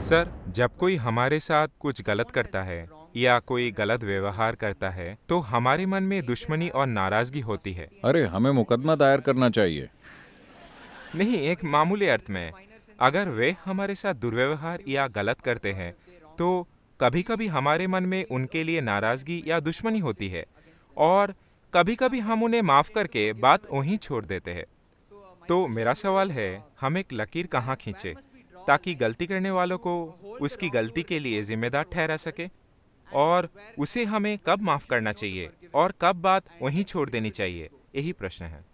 Sir, जब कोई हमारे साथ कुछ गलत करता है या कोई गलत व्यवहार करता है, तो हमारे मन में दुश्मनी और नाराजगी होती है। अरे, हमें मुकदमा दायर करना चाहिए। नहीं, एक मामूली अर्थ में, अगर वे हमारे साथ दुर्व्यवहार या गलत करते हैं, तो कभी-कभी हमारे मन में उनके लिए नाराजगी या दुश्मनी होती है, और कभी-कभी हम उन्हें माफ करके बात वहीं छोड़ देते हैं। तो मेरा सवाल है, हम एक लकीर कहाँ खींचे ताकि गलती करने वालों को उसकी गलती के लिए जिम्मेदार ठहरा सके, और उसे हमें कब माफ करना चाहिए और कब बात वहीं छोड़ देनी चाहिए, यही प्रश्न है।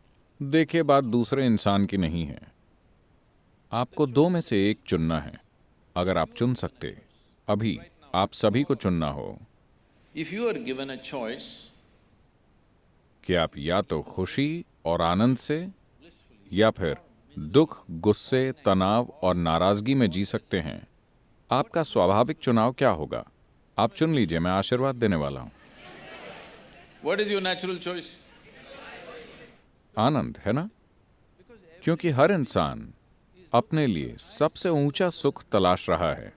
देखिए, बात दूसरे इंसान की नहीं है। आपको दो में से एक चुनना है। अगर आप चुन सकते, अभी आप सभी को चुनना हो If you are given a choice, कि आप या तो खुशी और आनंद से या फिर दुख, गुस्से, तनाव और नाराजगी में जी सकते हैं, आपका स्वाभाविक चुनाव क्या होगा? आप चुन लीजिए, मैं आशीर्वाद देने वाला हूं। what is your natural choice? आनंद, है ना? क्योंकि हर इंसान अपने लिए सबसे ऊंचा सुख तलाश रहा है।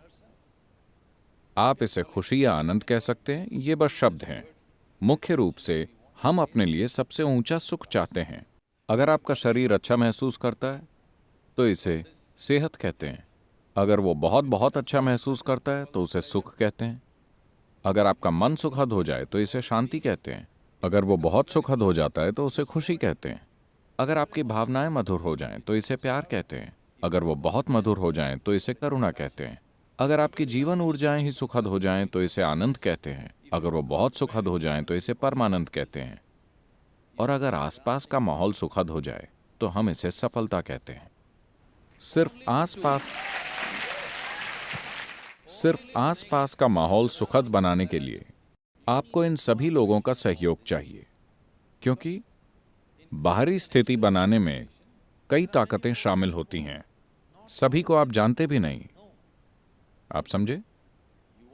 आप इसे खुशी या आनंद कह सकते हैं, ये बस शब्द हैं। मुख्य रूप से हम अपने लिए सबसे ऊंचा सुख चाहते हैं। अगर आपका शरीर अच्छा महसूस करता है तो इसे सेहत कहते हैं। अगर वो बहुत बहुत अच्छा महसूस करता है तो उसे सुख कहते हैं। अगर आपका मन सुखद हो जाए तो इसे शांति कहते हैं। अगर वो बहुत सुखद हो जाता है तो उसे खुशी कहते हैं। अगर आपकी भावनाएं मधुर हो जाएं तो इसे प्यार कहते हैं। अगर वो बहुत मधुर हो जाएं तो इसे करुणा कहते हैं। अगर आपकी जीवन ऊर्जाएं ही सुखद हो जाएं तो इसे आनंद कहते हैं। अगर वो बहुत सुखद हो जाएं तो इसे परमानंद कहते हैं। और अगर आसपास का माहौल सुखद हो जाए तो हम इसे सफलता कहते हैं। सिर्फ आसपास का माहौल सुखद बनाने के लिए आपको इन सभी लोगों का सहयोग चाहिए, क्योंकि बाहरी स्थिति बनाने में कई ताकतें शामिल होती हैं। सभी को आप जानते भी नहीं। आप समझे?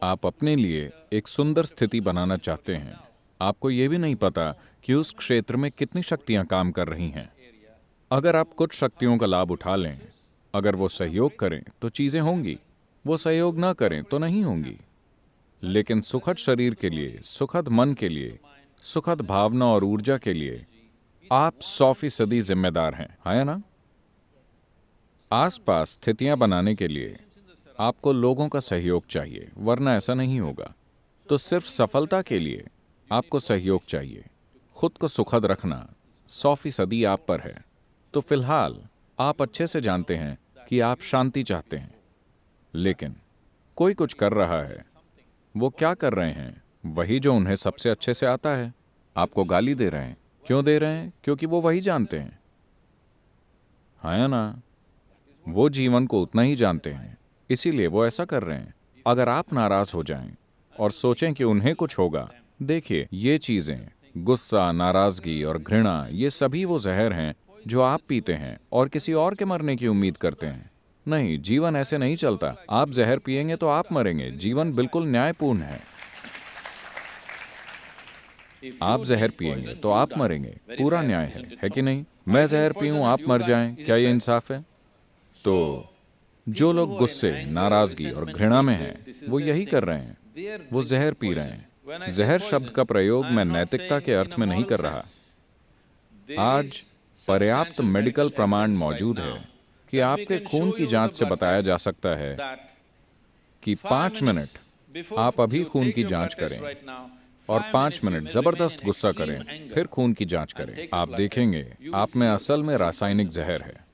आप अपने लिए एक सुंदर स्थिति बनाना चाहते हैं। आपको यह भी नहीं पता कि उस क्षेत्र में कितनी शक्तियां काम कर रही हैं। अगर आप कुछ शक्तियों का लाभ उठा लें, अगर वो सहयोग करें तो चीजें होंगी, वो सहयोग ना करें तो नहीं होंगी। लेकिन सुखद शरीर के लिए, सुखद मन के लिए, सुखद भावना और ऊर्जा के लिए आप 100% जिम्मेदार हैं, है ना? आसपास स्थितियां बनाने के लिए आपको लोगों का सहयोग चाहिए, वरना ऐसा नहीं होगा। तो सिर्फ सफलता के लिए आपको सहयोग चाहिए। खुद को सुखद रखना 100% आप पर है। तो फिलहाल आप अच्छे से जानते हैं कि आप शांति चाहते हैं, लेकिन कोई कुछ कर रहा है। वो क्या कर रहे हैं? वही जो उन्हें सबसे अच्छे से आता है। आपको गाली दे रहे हैं। क्यों दे रहे हैं? क्योंकि वो वही जानते हैं, है ना? वो जीवन को उतना ही जानते हैं, इसीलिए वो ऐसा कर रहे हैं। अगर आप नाराज हो जाएं और सोचें कि उन्हें कुछ होगा, देखिए, ये चीजें, गुस्सा, नाराजगी और घृणा, ये सभी वो जहर हैं जो आप पीते हैं और किसी और के मरने की उम्मीद करते हैं। नहीं, जीवन ऐसे नहीं चलता। आप जहर पिएंगे तो आप मरेंगे। जीवन बिल्कुल न्यायपूर्ण है। आप जहर पिएंगे तो आप मरेंगे, पूरा न्याय है कि नहीं? मैं जहर पीऊं, आप मर जाएं, क्या ये इंसाफ है? तो जो लोग गुस्से, नाराजगी और घृणा में हैं, वो यही कर रहे हैं। वो जहर पी रहे हैं। जहर शब्द का प्रयोग मैं नैतिकता के अर्थ में नहीं कर रहा। आज पर्याप्त मेडिकल प्रमाण मौजूद है कि आपके खून की जांच से बताया जा सकता है कि 5 मिनट आप अभी खून की जांच करें और 5 मिनट जबरदस्त गुस्सा करें, फिर खून की जांच करें। आप देखेंगे आप में असल में रासायनिक जहर है।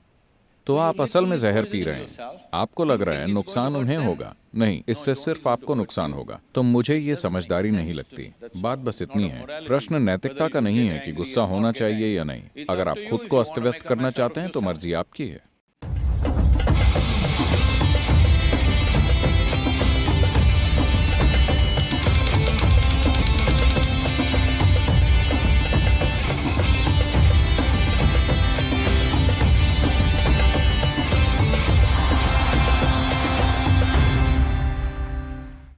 तो आप असल में जहर पी रहे हैं। आपको लग रहा है नुकसान उन्हें होगा। नहीं, इससे सिर्फ आपको नुकसान होगा। तो मुझे ये समझदारी नहीं लगती। बात बस इतनी है। प्रश्न नैतिकता का नहीं है कि गुस्सा होना चाहिए या नहीं। अगर आप खुद को अस्त व्यस्त करना चाहते हैं तो मर्जी आपकी है।